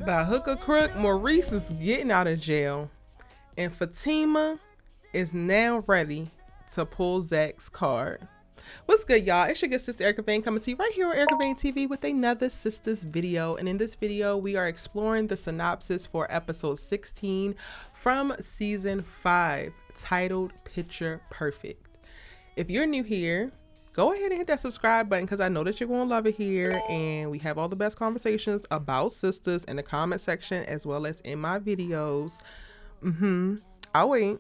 By hook or crook, Maurice is getting out of jail, and Fatima is now ready to pull ZAC's card. What's good, y'all? It's your good sister Erica Vane coming to you right here on Erica Vane TV with another Sistas video. And in this video, we are exploring the synopsis for episode 16 from season 5, titled Picture Perfect. If you're new here, go ahead and hit that subscribe button because I know that you're going to love it here. And we have all the best conversations about sisters in the comment section as well as in my videos. I'll wait.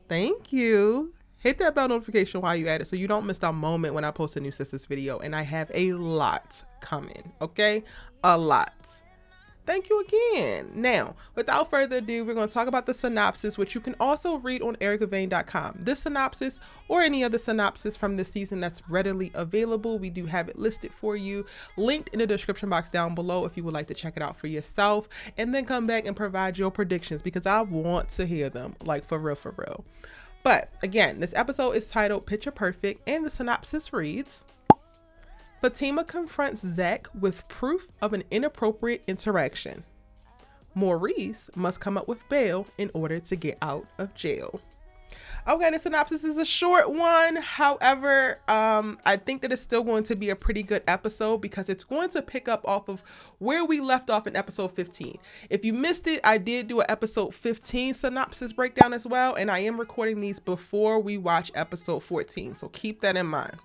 Thank you. Hit that bell notification while you at it so you don't miss a moment when I post a new sisters video. And I have a lot coming, okay? A lot. Thank you again. Now, without further ado, we're going to talk about the synopsis, which you can also read on ericavane.com. This synopsis or any other synopsis from this season that's readily available, we do have it listed for you, linked in the description box down below if you would like to check it out for yourself, and then come back and provide your predictions because I want to hear them, like for real, for real. But again, this episode is titled Picture Perfect, and the synopsis reads: Fatima confronts ZAC with proof of an inappropriate interaction. Maurice must come up with bail in order to get out of jail. Okay, the synopsis is a short one. However, I think that it's still going to be a pretty good episode because it's going to pick up off of where we left off in episode 15. If you missed it, I did do an episode 15 synopsis breakdown as well, and I am recording these before we watch episode 14, so keep that in mind.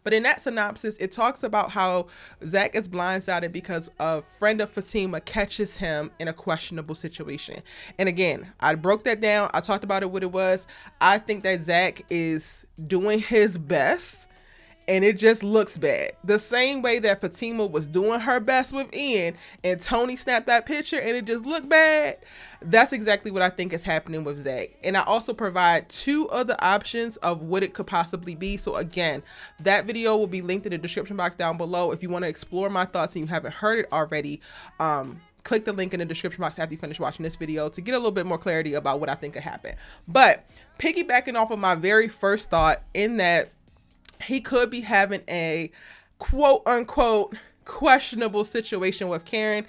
But in that synopsis, it talks about how ZAC is blindsided because a friend of Fatima catches him in a questionable situation. And again, I broke that down. I talked about it, what it was. I think that ZAC is doing his best and it just looks bad. The same way that Fatima was doing her best with Ian and Tony snapped that picture and it just looked bad. That's exactly what I think is happening with ZAC. And I also provide 2 other options of what it could possibly be. So again, that video will be linked in the description box down below. If you want to explore my thoughts and you haven't heard it already, click the link in the description box after you finish watching this video to get a little bit more clarity about what I think could happen. But piggybacking off of my very first thought in that he could be having a quote unquote questionable situation with Karen.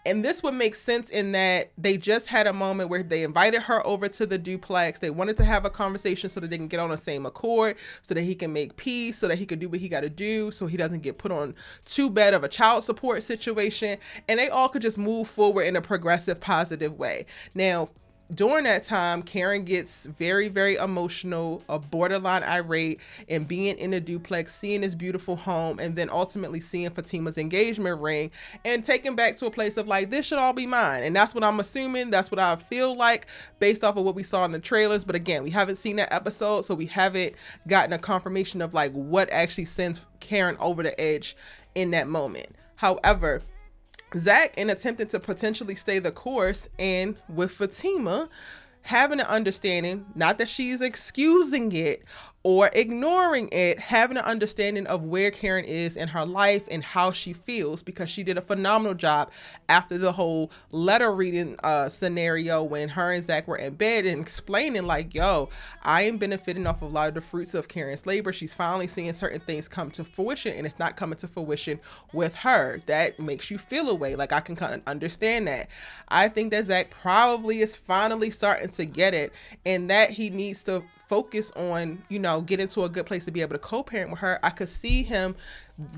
And this would make sense in that they just had a moment where they invited her over to the duplex. They wanted to have a conversation so that they can get on the same accord, so that he can make peace, so that he can do what he got to do, so he doesn't get put on too bad of a child support situation. And they all could just move forward in a progressive, positive way. Now, during that time, Karen gets very, very emotional, a borderline irate, and being in the duplex, seeing this beautiful home, and then ultimately seeing Fatima's engagement ring and taken back to a place of like, this should all be mine. And that's what I'm assuming. That's what I feel like based off of what we saw in the trailers. But again, we haven't seen that episode, so we haven't gotten a confirmation of like what actually sends Karen over the edge in that moment. However, ZAC, in attempting to potentially stay the course and with Fatima having an understanding, not that she's excusing it or ignoring it, having an understanding of where Karen is in her life and how she feels, because she did a phenomenal job after the whole letter reading scenario when her and ZAC were in bed and explaining like, yo, I am benefiting off of a lot of the fruits of Karen's labor. She's finally seeing certain things come to fruition and it's not coming to fruition with her. That makes you feel a way. Like, I can kind of understand that. I think that ZAC probably is finally starting to get it, and that he needs to focus on, you know, get into a good place to be able to co-parent with her. I could see him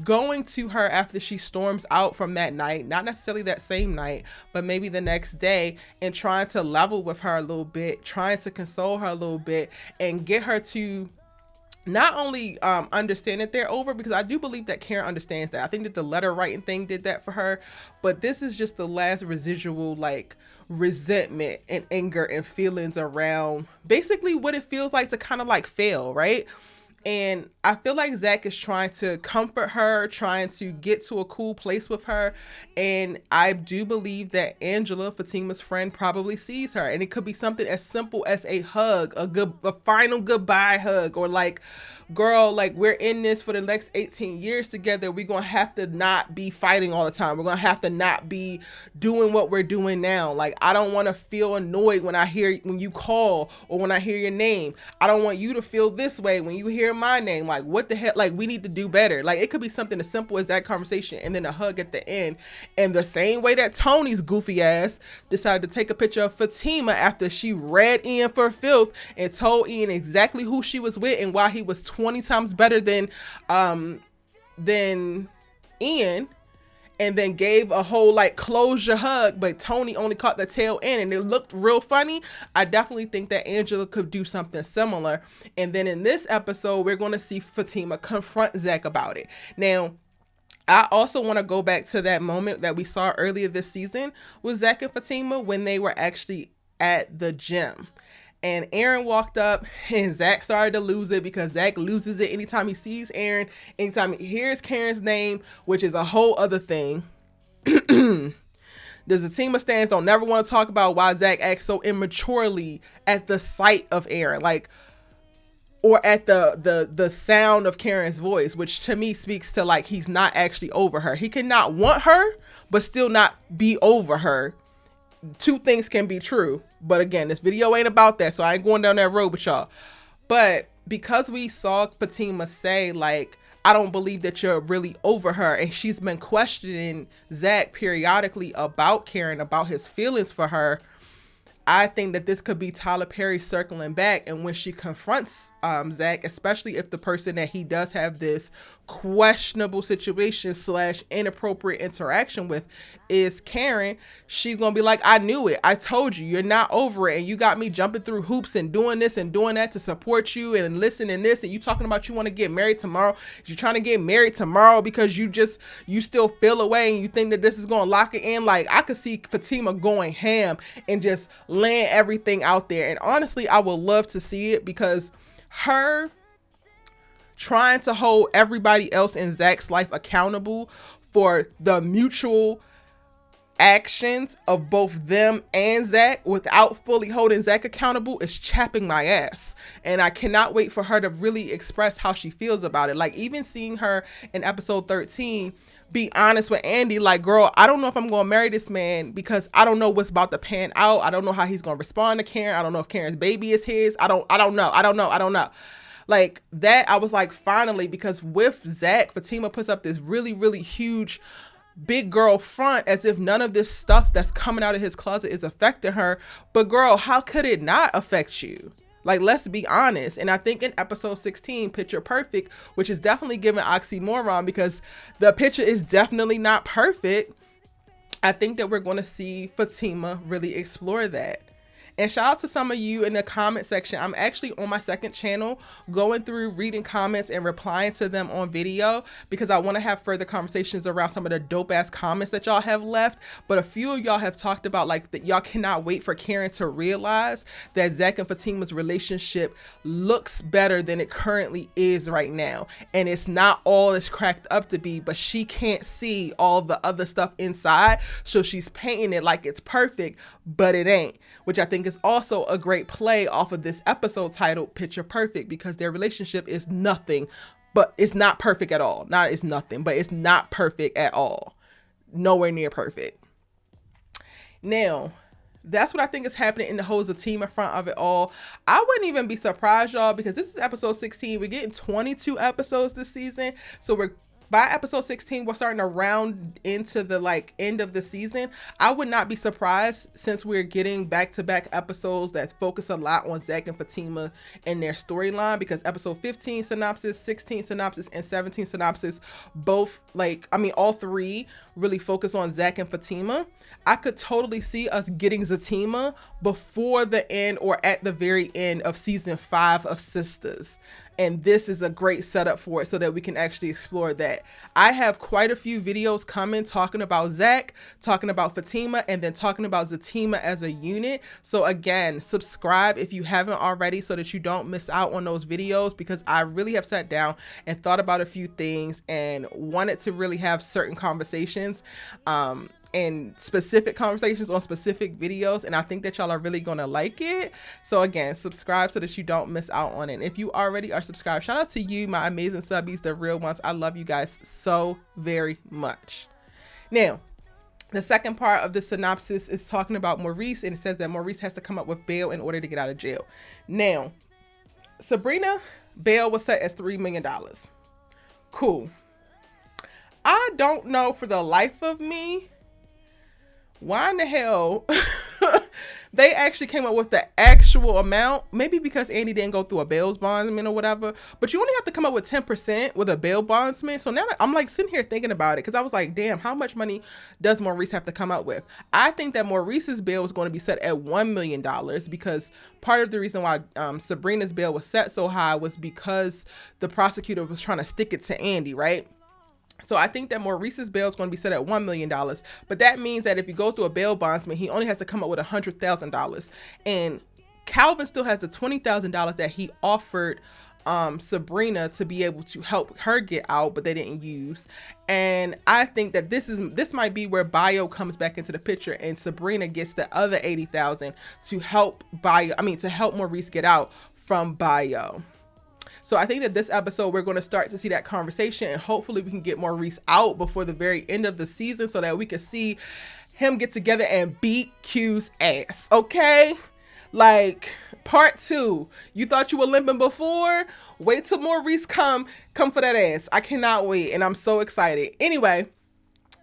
going to her after she storms out from that night, not necessarily that same night, but maybe the next day, and trying to level with her a little bit, trying to console her a little bit and get her to not only understand that they're over, because I do believe that Karen understands that. I think that the letter writing thing did that for her, but this is just the last residual like resentment and anger and feelings around basically what it feels like to kind of like fail, right? And I feel like ZAC is trying to comfort her, trying to get to a cool place with her. And I do believe that Angela, Fatima's friend, probably sees her. And it could be something as simple as a hug, a final goodbye hug, or like girl, like, we're in this for the next 18 years together. We're going to have to not be fighting all the time. We're going to have to not be doing what we're doing now. Like, I don't want to feel annoyed when you call or when I hear your name. I don't want you to feel this way when you hear my name. Like, what the heck? Like, we need to do better. Like, it could be something as simple as that conversation and then a hug at the end. And the same way that Tony's goofy ass decided to take a picture of Fatima after she read Ian for filth and told Ian exactly who she was with and why he was 20 times better than Ian, and then gave a whole like closure hug, but Tony only caught the tail end and it looked real funny. I definitely think that Angela could do something similar. And then in this episode, we're going to see Fatima confront ZAC about it. Now, I also want to go back to that moment that we saw earlier this season with ZAC and Fatima when they were actually at the gym. And Aaron walked up and ZAC started to lose it because ZAC loses it anytime he sees Aaron, anytime he hears Karen's name, which is a whole other thing. The Fatima stands don't never want to talk about why ZAC acts so immaturely at the sight of Aaron, like, or at the sound of Karen's voice, which to me speaks to like he's not actually over her. He cannot want her, but still not be over her. Two things can be true, but again, this video ain't about that, so I ain't going down that road with y'all. But because we saw Fatima say like, I don't believe that you're really over her, and she's been questioning ZAC periodically about Karen, about his feelings for her, I think that this could be Tyler Perry circling back. And when she confronts ZAC, especially if the person that he does have this questionable situation / inappropriate interaction with is Karen, she's gonna be like, I knew it. I told you, you're not over it. And you got me jumping through hoops and doing this and doing that to support you and listen and this. And you talking about you want to get married tomorrow. You're trying to get married tomorrow because you still feel away and you think that this is gonna lock it in. Like, I could see Fatima going ham and just laying everything out there. And honestly, I would love to see it, because her trying to hold everybody else in ZAC's life accountable for the mutual actions of both them and ZAC without fully holding ZAC accountable is chapping my ass. And I cannot wait for her to really express how she feels about it. Like, even seeing her in episode 13 be honest with Andi, like, girl, I don't know if I'm going to marry this man because I don't know what's about to pan out. I don't know how he's going to respond to Karen. I don't know if Karen's baby is his. I don't know. Like, that, I was like, finally, because with ZAC, Fatima puts up this really, really huge big girl front as if none of this stuff that's coming out of his closet is affecting her. But girl, how could it not affect you? Like, let's be honest. And I think in episode 16, Picture Perfect, which is definitely giving oxymoron because the picture is definitely not perfect, I think that we're going to see Fatima really explore that. And shout out to some of you in the comment section. I'm actually on my second channel going through reading comments and replying to them on video because I want to have further conversations around some of the dope ass comments that y'all have left. But a few of y'all have talked about like that y'all cannot wait for Karen to realize that ZAC and Fatima's relationship looks better than it currently is right now. And it's not all it's cracked up to be, but she can't see all the other stuff inside. So she's painting it like it's perfect, but it ain't, which I think is also a great play off of this episode titled Picture Perfect, because their relationship is nothing, but it's not perfect at all. Not it's nothing, but it's not perfect at all. Nowhere near perfect. Now, that's what I think is happening in the whole Fatima front of it all. I wouldn't even be surprised, y'all, because this is episode 16. We're getting 22 episodes this season. So by episode 16, we're starting to round into the like end of the season. I would not be surprised, since we're getting back-to-back episodes that focus a lot on ZAC and Fatima and their storyline, because episode 15 synopsis, 16 synopsis, and 17 synopsis, all three really focus on ZAC and Fatima. I could totally see us getting Fatima before the end or at the very end of season 5 of Sistas. And this is a great setup for it so that we can actually explore that. I have quite a few videos coming talking about ZAC, talking about Fatima, and then talking about Fatima as a unit. So again, subscribe if you haven't already so that you don't miss out on those videos, because I really have sat down and thought about a few things and wanted to really have certain conversations. and specific conversations on specific videos, and I think that y'all are really gonna like it. So again, subscribe so that you don't miss out on it. And if you already are subscribed, shout out to you, my amazing subbies, the real ones. I love you guys so very much. Now, the second part of the synopsis is talking about Maurice, and it says that Maurice has to come up with bail in order to get out of jail. Now, Sabrina bail was set as $3 million. Cool. I don't know for the life of me why in the hell they actually came up with the actual amount. Maybe because Andi didn't go through a bail bondsman or whatever, but you only have to come up with 10% with a bail bondsman. So now I'm like sitting here thinking about it, because I was like, damn, how much money does Maurice have to come up with? I think that Maurice's bail was going to be set at $1 million, because part of the reason why Sabrina's bail was set so high was because the prosecutor was trying to stick it to Andi, right? So I think that Maurice's bail is going to be set at $1 million, but that means that if he goes through a bail bondsman, he only has to come up with $100,000. And Calvin still has the $20,000 that he offered Sabrina to be able to help her get out, but they didn't use. And I think that this might be where Bio comes back into the picture, and Sabrina gets the other $80,000 to help to help Maurice get out from Bio. So I think that this episode, we're going to start to see that conversation, and hopefully we can get Maurice out before the very end of the season so that we can see him get together and beat Q's ass. Okay? Like, part 2. You thought you were limping before? Wait till Maurice come for that ass. I cannot wait, and I'm so excited. Anyway,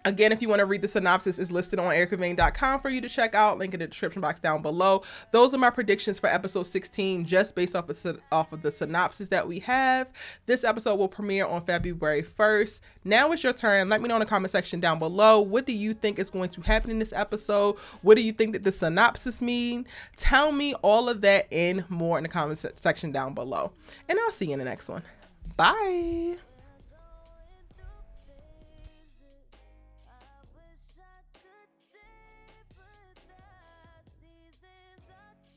again, if you want to read the synopsis, it's listed on ericavane.com for you to check out. Link in the description box down below. Those are my predictions for episode 16, just based off of the synopsis that we have. This episode will premiere on February 1st. Now it's your turn. Let me know in the comment section down below. What do you think is going to happen in this episode? What do you think that the synopsis mean? Tell me all of that and more in the comment section down below. And I'll see you in the next one. Bye.